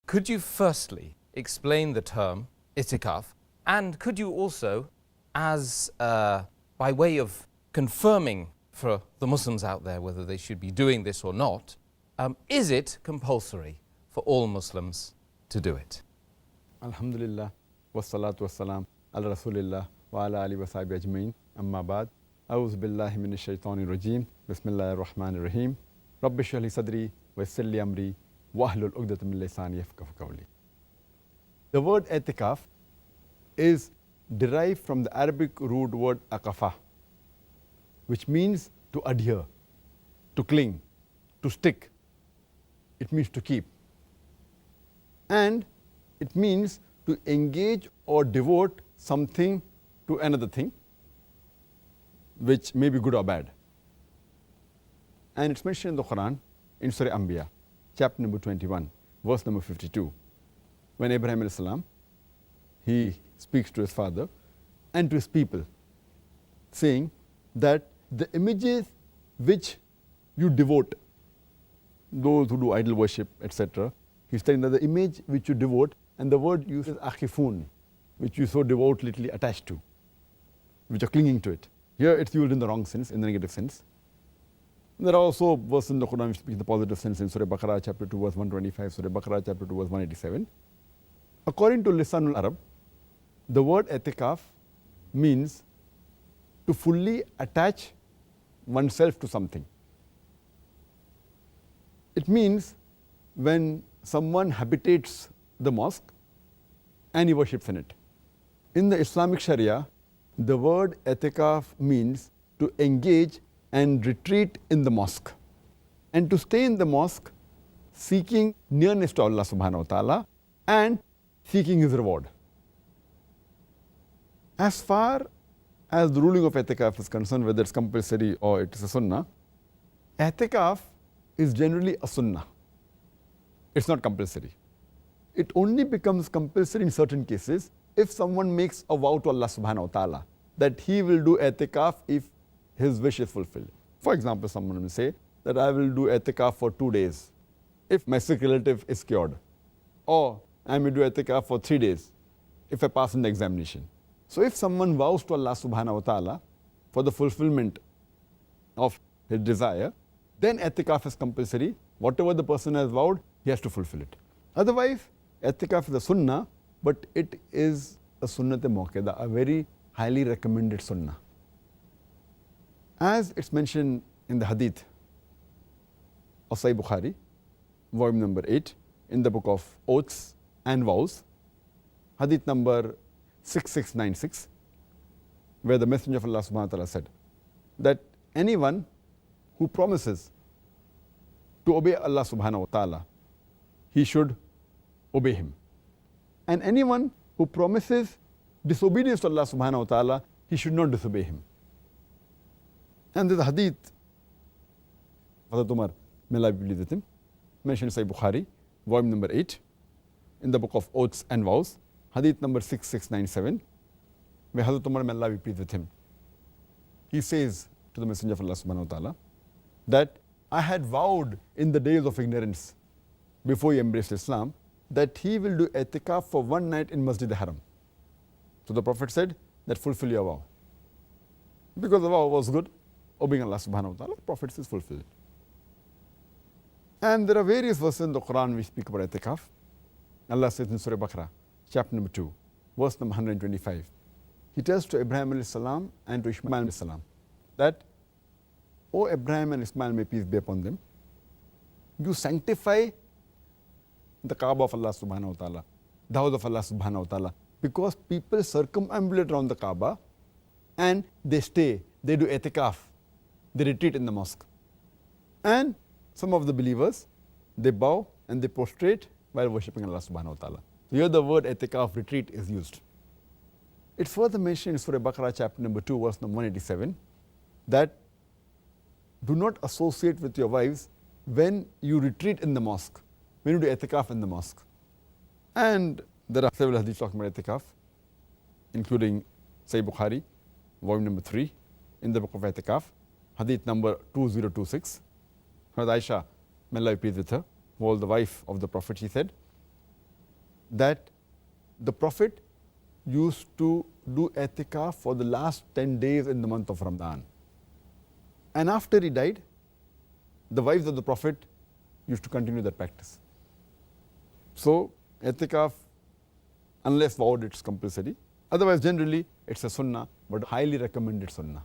Could you firstly explain the term itikaf, and could you also, as by way of confirming for the Muslims out there whether they should be doing this or not, is it compulsory for all Muslims to do it? Alhamdulillah, wassalatu wassalam ala rasulillah wa ala alihi wa sahbihi ajma'in, amma ba'd. A'udhu billahi minash shaitanir rajim, bismillahir rahmanir rahim. Rabbi shrah li sadri wa yassir li amri wahlul 'uqdatam min lisani yafqahu qawli. The word i'tikaf is derived from the Arabic root word aqafa, which means to adhere, to cling, to stick. It means to keep. And it means to engage or devote something to another thing, which may be good or bad. And it's mentioned in the Quran in Surah Anbiya, chapter number 21, verse number 52. When Abraham alayhi salam, he speaks to his father and to his people, saying that the images which you devote, those who do idol worship, etc., he's telling that the image which you devote, and the word used is akhifun, which you so devotedly attached to, which are clinging to it. Here it's used in the wrong sense, in the negative sense. There are also verses in the Quran which speak in the positive sense in Surah Baqarah chapter 2 verse 125, Surah Baqarah chapter 2 verse 187. According to Lisanul Arab, the word i'tikaf means to fully attach oneself to something. It means when someone habitates the mosque and he worships in it. In the Islamic Sharia, the word i'tikaf means to engage and retreat in the mosque and to stay in the mosque seeking nearness to Allah subhanahu wa ta'ala and seeking His reward. As far as the ruling of i'tikaf is concerned, whether it's compulsory or it is a sunnah, i'tikaf is generally a sunnah. It's not compulsory. It only becomes compulsory in certain cases if someone makes a vow to Allah subhanahu wa ta'ala that he will do i'tikaf if his wish is fulfilled. For example, someone will say that I will do i'tikaf for 2 days if my sick relative is cured, or I may do i'tikaf for 3 days if I pass in the examination. So if someone vows to Allah subhanahu wa ta'ala for the fulfillment of his desire, then i'tikaf is compulsory. Whatever the person has vowed, he has to fulfill it. Otherwise, i'tikaf is a sunnah, but it is a sunnat-e-muakkada, a very highly recommended sunnah. As it's mentioned in the hadith of Sahih Bukhari, volume number 8, in the book of oaths and vows, hadith number 6696, where the Messenger of Allah subhanahu wa ta'ala said that anyone who promises to obey Allah subhanahu wa ta'ala, he should obey him. And anyone who promises disobedience to Allah subhanahu wa ta'ala, he should not disobey him. And there's a hadith, Hazrat Umar, may Allah be pleased with him, mentioned in Sahih Bukhari, volume number 8, in the book of oaths and vows, hadith number 6697, where Hazrat Umar, may Allah be pleased with him, he says to the Messenger of Allah subhanahu wa ta'ala that I had vowed in the days of ignorance before he embraced Islam that he will do i'tikaf for 1 night in Masjid al-Haram. So the Prophet said that fulfill your vow. Because the vow was good, obeying Allah subhanahu wa ta'ala, the Prophet says fulfill it. And there are various verses in the Quran which speak about i'tikaf. Allah says in Surah Baqarah, chapter number 2, verse number 125. He tells to Abraham alayhi salam and to Ishmael alayhi salam that, O Abraham and Ismail, may peace be upon them, you sanctify the Kaaba of Allah subhanahu wa ta'ala, the house of Allah subhanahu wa ta'ala, because people circumambulate around the Kaaba and they stay, they do i'tikaf, they retreat in the mosque. And some of the believers, they bow and they prostrate while worshipping Allah subhanahu wa ta'ala. Here the word i'tikaf, retreat, is used. It's further mentioned in Surah Baqarah chapter number 2 verse number 187 that do not associate with your wives when you retreat in the mosque, when you do i'tikaf in the mosque. And there are several hadiths talking about i'tikaf, including Sahih Bukhari, volume number 3, in the book of i'tikaf, hadith number 2026. Hazrat Aisha, may Allah be pleased with her, who was the wife of the Prophet, she said that the Prophet used to do i'tikaf for the last 10 days in the month of Ramadan. And after he died, the wives of the Prophet used to continue that practice. So i'tikaf, unless vowed, it's compulsory. Otherwise, generally, it's a sunnah, but highly recommended sunnah.